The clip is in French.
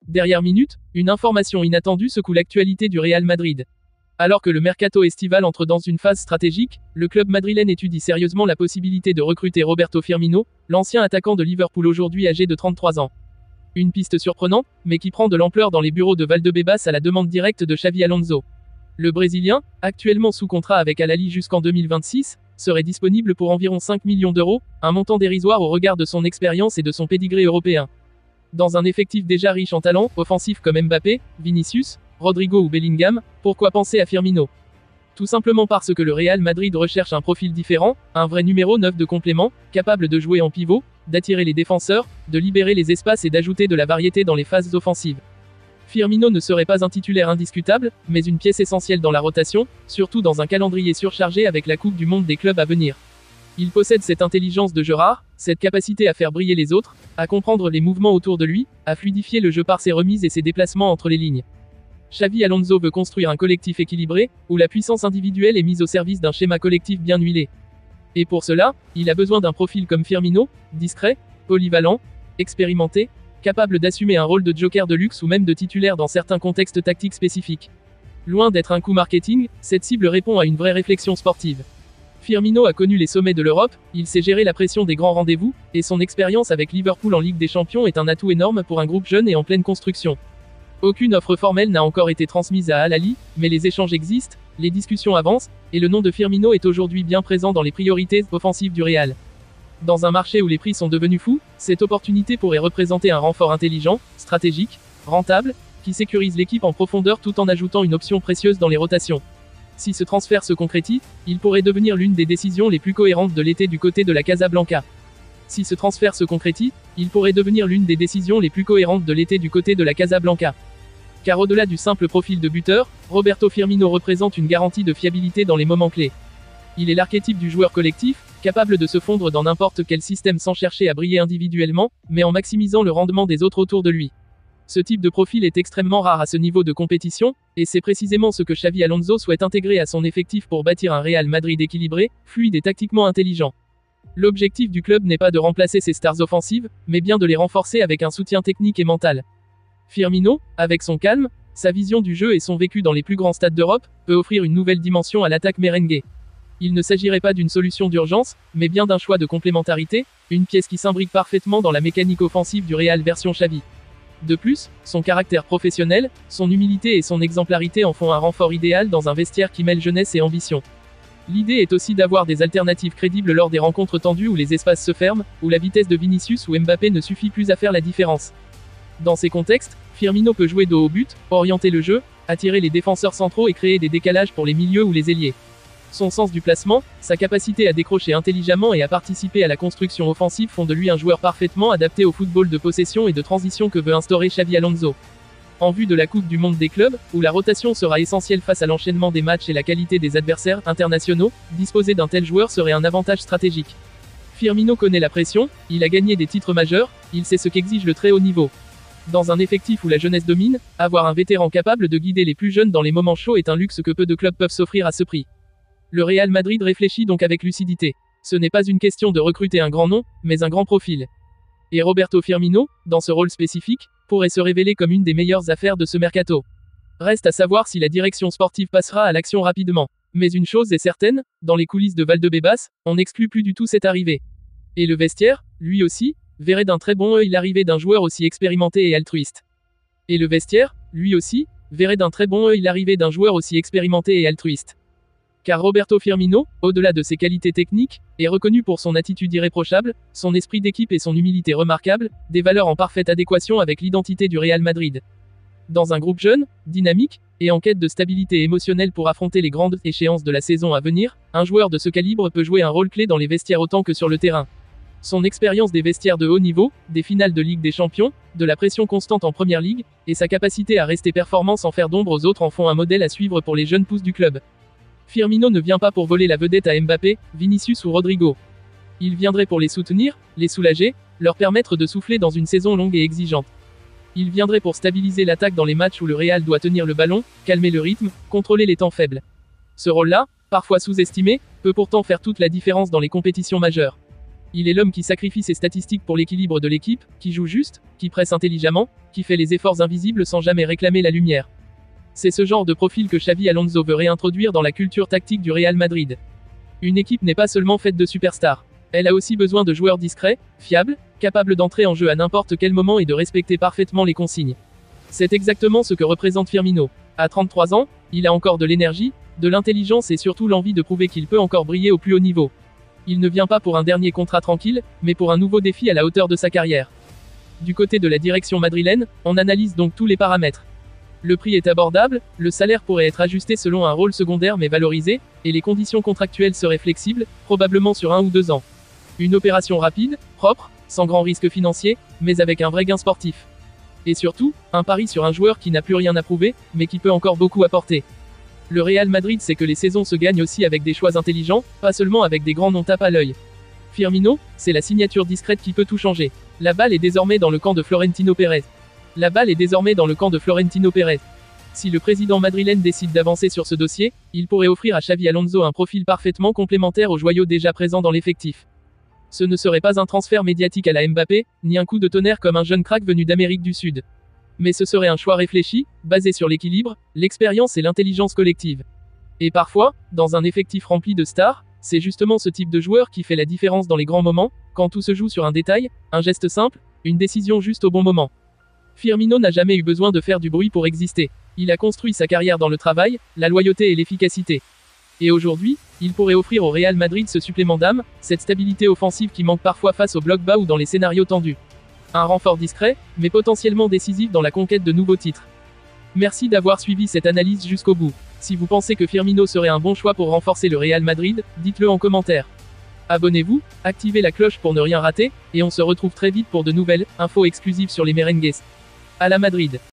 Dernière minute, une information inattendue secoue l'actualité du Real Madrid. Alors que le mercato estival entre dans une phase stratégique, le club madrilène étudie sérieusement la possibilité de recruter Roberto Firmino, l'ancien attaquant de Liverpool aujourd'hui âgé de 33 ans. Une piste surprenante, mais qui prend de l'ampleur dans les bureaux de Valdebebas à la demande directe de Xavi Alonso. Le Brésilien, actuellement sous contrat avec Al Ahly jusqu'en 2026, serait disponible pour environ 5 millions d'euros, un montant dérisoire au regard de son expérience et de son pédigré européen. Dans un effectif déjà riche en talents, offensifs comme Mbappé, Vinicius, Rodrigo ou Bellingham, pourquoi penser à Firmino? Tout simplement parce que le Real Madrid recherche un profil différent, un vrai numéro 9 de complément, capable de jouer en pivot, d'attirer les défenseurs, de libérer les espaces et d'ajouter de la variété dans les phases offensives. Firmino ne serait pas un titulaire indiscutable, mais une pièce essentielle dans la rotation, surtout dans un calendrier surchargé avec la Coupe du Monde des clubs à venir. Il possède cette intelligence de jeu rare, cette capacité à faire briller les autres, à comprendre les mouvements autour de lui, à fluidifier le jeu par ses remises et ses déplacements entre les lignes. Xavi Alonso veut construire un collectif équilibré, où la puissance individuelle est mise au service d'un schéma collectif bien huilé. Et pour cela, il a besoin d'un profil comme Firmino, discret, polyvalent, expérimenté, capable d'assumer un rôle de joker de luxe ou même de titulaire dans certains contextes tactiques spécifiques. Loin d'être un coup marketing, cette cible répond à une vraie réflexion sportive. Firmino a connu les sommets de l'Europe, il sait gérer la pression des grands rendez-vous, et son expérience avec Liverpool en Ligue des Champions est un atout énorme pour un groupe jeune et en pleine construction. Aucune offre formelle n'a encore été transmise à Al Ahly, mais les échanges existent, les discussions avancent, et le nom de Firmino est aujourd'hui bien présent dans les priorités offensives du Real. Dans un marché où les prix sont devenus fous, cette opportunité pourrait représenter un renfort intelligent, stratégique, rentable, qui sécurise l'équipe en profondeur tout en ajoutant une option précieuse dans les rotations. Si ce transfert se concrétise, il pourrait devenir l'une des décisions les plus cohérentes de l'été du côté de la Casablanca. Si ce transfert se concrétise, il pourrait devenir l'une des décisions les plus cohérentes de l'été du côté de la Casablanca. Car au-delà du simple profil de buteur, Roberto Firmino représente une garantie de fiabilité dans les moments clés. Il est l'archétype du joueur collectif, capable de se fondre dans n'importe quel système sans chercher à briller individuellement, mais en maximisant le rendement des autres autour de lui. Ce type de profil est extrêmement rare à ce niveau de compétition, et c'est précisément ce que Xavi Alonso souhaite intégrer à son effectif pour bâtir un Real Madrid équilibré, fluide et tactiquement intelligent. L'objectif du club n'est pas de remplacer ses stars offensives, mais bien de les renforcer avec un soutien technique et mental. Firmino, avec son calme, sa vision du jeu et son vécu dans les plus grands stades d'Europe, peut offrir une nouvelle dimension à l'attaque merengue. Il ne s'agirait pas d'une solution d'urgence, mais bien d'un choix de complémentarité, une pièce qui s'imbrique parfaitement dans la mécanique offensive du Real version Xavi. De plus, son caractère professionnel, son humilité et son exemplarité en font un renfort idéal dans un vestiaire qui mêle jeunesse et ambition. L'idée est aussi d'avoir des alternatives crédibles lors des rencontres tendues où les espaces se ferment, où la vitesse de Vinicius ou Mbappé ne suffit plus à faire la différence. Dans ces contextes, Firmino peut jouer dos au but, orienter le jeu, attirer les défenseurs centraux et créer des décalages pour les milieux ou les ailiers. Son sens du placement, sa capacité à décrocher intelligemment et à participer à la construction offensive font de lui un joueur parfaitement adapté au football de possession et de transition que veut instaurer Xavi Alonso. En vue de la Coupe du Monde des clubs, où la rotation sera essentielle face à l'enchaînement des matchs et la qualité des adversaires internationaux, disposer d'un tel joueur serait un avantage stratégique. Firmino connaît la pression, il a gagné des titres majeurs, il sait ce qu'exige le très haut niveau. Dans un effectif où la jeunesse domine, avoir un vétéran capable de guider les plus jeunes dans les moments chauds est un luxe que peu de clubs peuvent s'offrir à ce prix. Le Real Madrid réfléchit donc avec lucidité. Ce n'est pas une question de recruter un grand nom, mais un grand profil. Et Roberto Firmino, dans ce rôle spécifique, pourrait se révéler comme une des meilleures affaires de ce mercato. Reste à savoir si la direction sportive passera à l'action rapidement. Mais une chose est certaine, dans les coulisses de Valdebebas, on n'exclut plus du tout cette arrivée. Et le vestiaire, lui aussi, verrait d'un très bon œil l'arrivée d'un joueur aussi expérimenté et altruiste. Et le vestiaire, lui aussi, verrait d'un très bon œil l'arrivée d'un joueur aussi expérimenté et altruiste. Car Roberto Firmino, au-delà de ses qualités techniques, est reconnu pour son attitude irréprochable, son esprit d'équipe et son humilité remarquable, des valeurs en parfaite adéquation avec l'identité du Real Madrid. Dans un groupe jeune, dynamique, et en quête de stabilité émotionnelle pour affronter les grandes échéances de la saison à venir, un joueur de ce calibre peut jouer un rôle clé dans les vestiaires autant que sur le terrain. Son expérience des vestiaires de haut niveau, des finales de Ligue des Champions, de la pression constante en Première Ligue, et sa capacité à rester performant sans faire d'ombre aux autres en font un modèle à suivre pour les jeunes pousses du club. Firmino ne vient pas pour voler la vedette à Mbappé, Vinicius ou Rodrigo. Il viendrait pour les soutenir, les soulager, leur permettre de souffler dans une saison longue et exigeante. Il viendrait pour stabiliser l'attaque dans les matchs où le Real doit tenir le ballon, calmer le rythme, contrôler les temps faibles. Ce rôle-là, parfois sous-estimé, peut pourtant faire toute la différence dans les compétitions majeures. Il est l'homme qui sacrifie ses statistiques pour l'équilibre de l'équipe, qui joue juste, qui presse intelligemment, qui fait les efforts invisibles sans jamais réclamer la lumière. C'est ce genre de profil que Xavi Alonso veut réintroduire dans la culture tactique du Real Madrid. Une équipe n'est pas seulement faite de superstars. Elle a aussi besoin de joueurs discrets, fiables, capables d'entrer en jeu à n'importe quel moment et de respecter parfaitement les consignes. C'est exactement ce que représente Firmino. À 33 ans, il a encore de l'énergie, de l'intelligence et surtout l'envie de prouver qu'il peut encore briller au plus haut niveau. Il ne vient pas pour un dernier contrat tranquille, mais pour un nouveau défi à la hauteur de sa carrière. Du côté de la direction madrilène, on analyse donc tous les paramètres. Le prix est abordable, le salaire pourrait être ajusté selon un rôle secondaire mais valorisé, et les conditions contractuelles seraient flexibles, probablement sur 1 ou 2 ans. Une opération rapide, propre, sans grand risque financier, mais avec un vrai gain sportif. Et surtout, un pari sur un joueur qui n'a plus rien à prouver, mais qui peut encore beaucoup apporter. Le Real Madrid sait que les saisons se gagnent aussi avec des choix intelligents, pas seulement avec des grands noms tape à l'œil. Firmino, c'est la signature discrète qui peut tout changer. La balle est désormais dans le camp de Florentino Pérez. La balle est désormais dans le camp de Florentino Pérez. Si le président madrilène décide d'avancer sur ce dossier, il pourrait offrir à Xavi Alonso un profil parfaitement complémentaire aux joyaux déjà présents dans l'effectif. Ce ne serait pas un transfert médiatique à la Mbappé, ni un coup de tonnerre comme un jeune crack venu d'Amérique du Sud. Mais ce serait un choix réfléchi, basé sur l'équilibre, l'expérience et l'intelligence collective. Et parfois, dans un effectif rempli de stars, c'est justement ce type de joueur qui fait la différence dans les grands moments, quand tout se joue sur un détail, un geste simple, une décision juste au bon moment. Firmino n'a jamais eu besoin de faire du bruit pour exister. Il a construit sa carrière dans le travail, la loyauté et l'efficacité. Et aujourd'hui, il pourrait offrir au Real Madrid ce supplément d'âme, cette stabilité offensive qui manque parfois face au bloc bas ou dans les scénarios tendus. Un renfort discret, mais potentiellement décisif dans la conquête de nouveaux titres. Merci d'avoir suivi cette analyse jusqu'au bout. Si vous pensez que Firmino serait un bon choix pour renforcer le Real Madrid, dites-le en commentaire. Abonnez-vous, activez la cloche pour ne rien rater, et on se retrouve très vite pour de nouvelles infos exclusives sur les merengues. À la Madrid.